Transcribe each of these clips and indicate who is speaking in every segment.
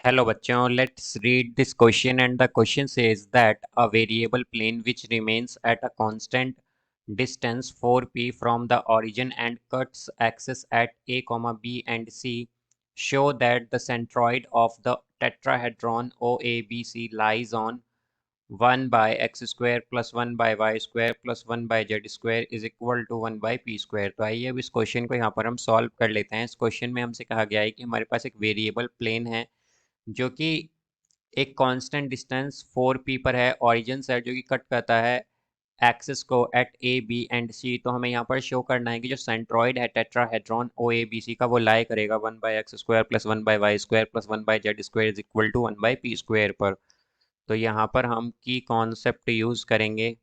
Speaker 1: Hello बच्चों, let's read this question and the question says that a variable plane which remains at a constant distance 4p from the origin and cuts axis at a, b and c show that the centroid of the tetrahedron OABC lies on 1 by x square plus 1 by y square plus 1 by z square is equal to 1 by p square। तो आइए अब इस question को यहाँ पर हम solve कर लेते हैं। इस क्वेश्चन में हमसे कहा गया है कि हमारे पास एक वेरिएबल प्लेन है जो कि एक कांस्टेंट डिस्टेंस 4p पर है, ओरिजिन से जो कि कट करता है एक्सिस को एट ए बी एंड सी। तो हमें यहाँ पर शो करना है कि जो सेंट्रॉइड है टेट्राहेड्रॉन ओ ए बी सी का वो लाई करेगा 1 by x square plus 1 by y square plus 1 by z square is equal to 1 by p square पर। तो यहाँ पर हम की कॉन्सेप्ट यूज करेंगे,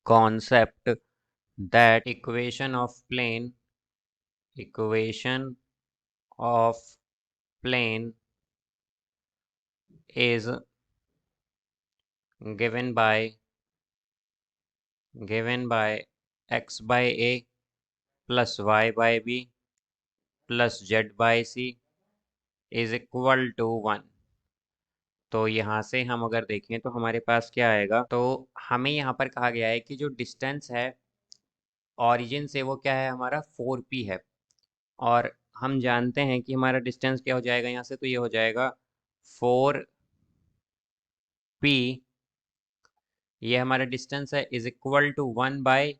Speaker 1: concept that equation of plane is given by x by a plus y by b plus z by c is equal to 1। तो यहाँ से हम अगर देखें तो हमारे पास क्या आएगा, तो हमें यहाँ पर कहा गया है कि जो डिस्टेंस है ओरिजिन से वो क्या है हमारा 4p है, और हम जानते हैं कि हमारा डिस्टेंस क्या हो जाएगा यहाँ से, तो ये हो जाएगा 4p, ये हमारा डिस्टेंस है, is equal to 1 by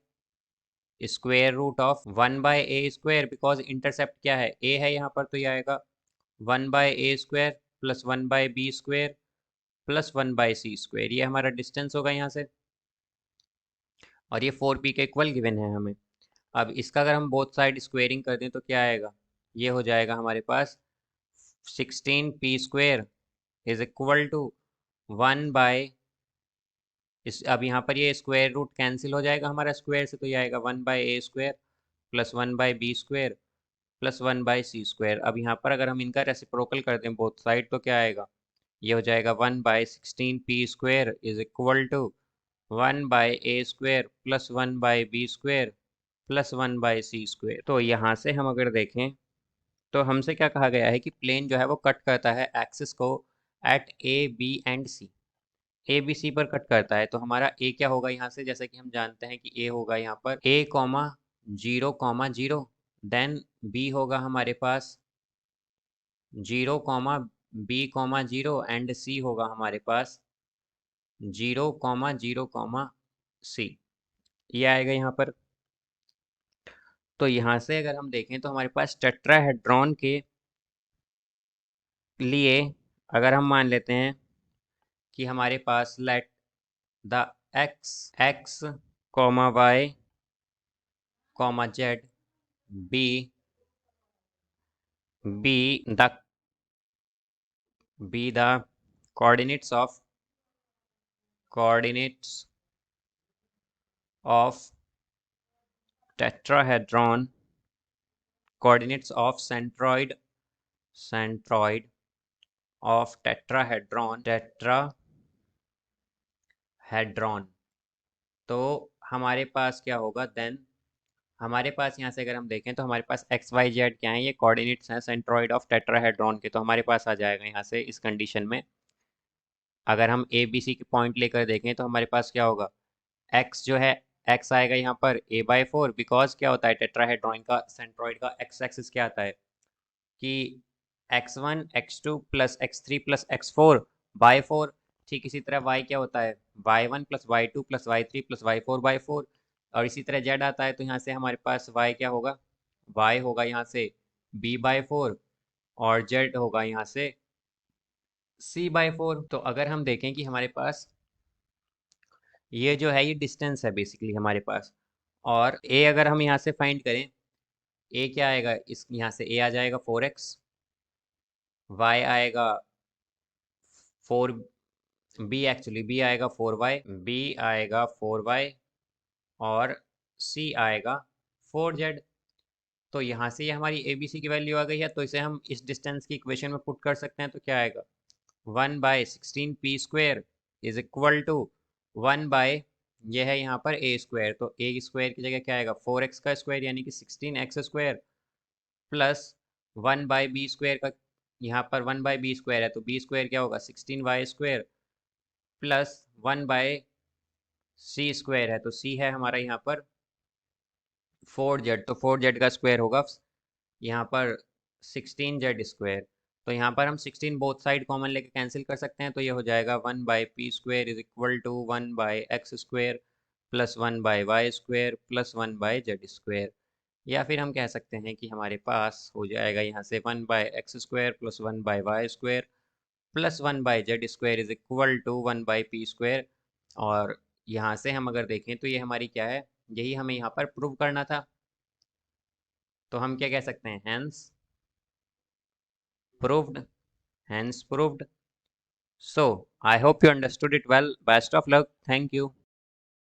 Speaker 1: square root of 1 by A square, because intercept क्या है ए है यहाँ पर, तो ये आएगा 1 by A square plus 1 by B square plus 1 by C square. ये हमारा डिस्टेंस होगा यहाँ से, और ये 4p के इक्वल गिवन है हमें। अब इसका अगर हम बोथ साइड स्क्वेयरिंग कर दें तो क्या आएगा, ये हो जाएगा हमारे पास 16p square is equal to 1 by अब यहाँ पर ये स्क्वायर रूट कैंसिल हो जाएगा हमारा स्क्वायर से, तो ये आएगा 1 by A square plus 1 by B square plus 1 by C square. अब यहाँ पर अगर हम इनका रेसिप्रोकल कर दें बोथ साइड तो क्या आएगा, ये हो जाएगा 1 by 16p square is equal to 1 by A square plus 1 by B square plus 1 by C square. तो यहाँ से हम अगर देखें तो हमसे क्या कहा गया है कि प्लेन जो है वो कट करता है एक्सिस को at a b and c, a b c पर कट करता है। तो हमारा ए क्या होगा यहाँ से, जैसे कि हम जानते हैं कि ए होगा यहाँ पर ए कॉमा जीरो, देन बी होगा हमारे पास 0 बी कॉमा जीरो एंड सी होगा हमारे पास 0 सी, ये आएगा यहाँ पर। तो यहाँ से अगर हम देखें तो हमारे पास टेट्राहेड्रॉन के लिए अगर हम मान लेते हैं कि हमारे पास let the X comma Y comma Z be the coordinates of tetrahedron, coordinates of centroid of tetrahedron। तो हमारे पास क्या होगा देन, हमारे पास यहाँ से अगर हम देखें तो हमारे पास एक्स वाई जेड क्या है, ये कोऑर्डिनेट्स हैं सेंट्रॉइड ऑफ टेट्राहेड्रॉन के। तो हमारे पास आ जाएगा यहाँ से इस कंडीशन में, अगर हम ए बी सी के पॉइंट लेकर देखें तो हमारे पास क्या होगा, एक्स जो है एक्स आएगा यहाँ पर a बाई 4, बिकॉज क्या होता है टेट्राहेड्रॉन का सेंट्रॉइड का एक्स एक्सिस क्या आता है कि x1 x2 plus x3 plus x4 by 4। ठीक इसी तरह y क्या होता है y1 plus y2 plus y3 plus y4 by 4, और इसी तरह z आता है, तो यहाँ से हमारे पास y क्या होगा, y होगा यहाँ से b बाई 4 और z होगा यहाँ से c बाई 4। तो अगर हम देखें कि हमारे पास ये जो है ये डिस्टेंस है बेसिकली हमारे पास, और a अगर हम यहाँ से फाइंड करें, a क्या आएगा, इस यहाँ से a आ जाएगा 4x, y आएगा 4, बी आएगा 4y, बी आएगा 4y और सी आएगा 4z। तो यहाँ से ये हमारी ए बी सी की वैल्यू आ गई है, तो इसे हम इस डिस्टेंस की इक्वेशन में पुट कर सकते हैं। तो क्या आएगा 1 by 16p square is equal to 1 by, ये है यहाँ पर ए स्क्वायर, तो ए स्क्वायर की जगह क्या आएगा 4x का स्क्वायर यानी कि 16x square plus 1 by B square का यहाँ पर 1/b² है, तो b² क्या होगा 16y² प्लस 1/c² है, तो c है हमारा यहाँ पर 4z, तो 4z का स्क्वायर होगा यहाँ पर 16z²। तो यहाँ पर हम 16 बोथ साइड कॉमन लेके कैंसिल कर सकते हैं, तो ये हो जाएगा 1/p² is equal to 1/x² plus 1/y² plus 1/z²। या फिर हम कह सकते हैं कि हमारे पास हो जाएगा यहाँ से 1/x² plus 1/y² plus 1/z² is equal to 1/p²। और यहाँ से हम अगर देखें तो ये हमारी क्या है, यही हमें यहाँ पर प्रूव करना था। तो हम क्या कह सकते हैं, hence proved, hence proved. So I hope you understood it well. Best of luck. Thank you.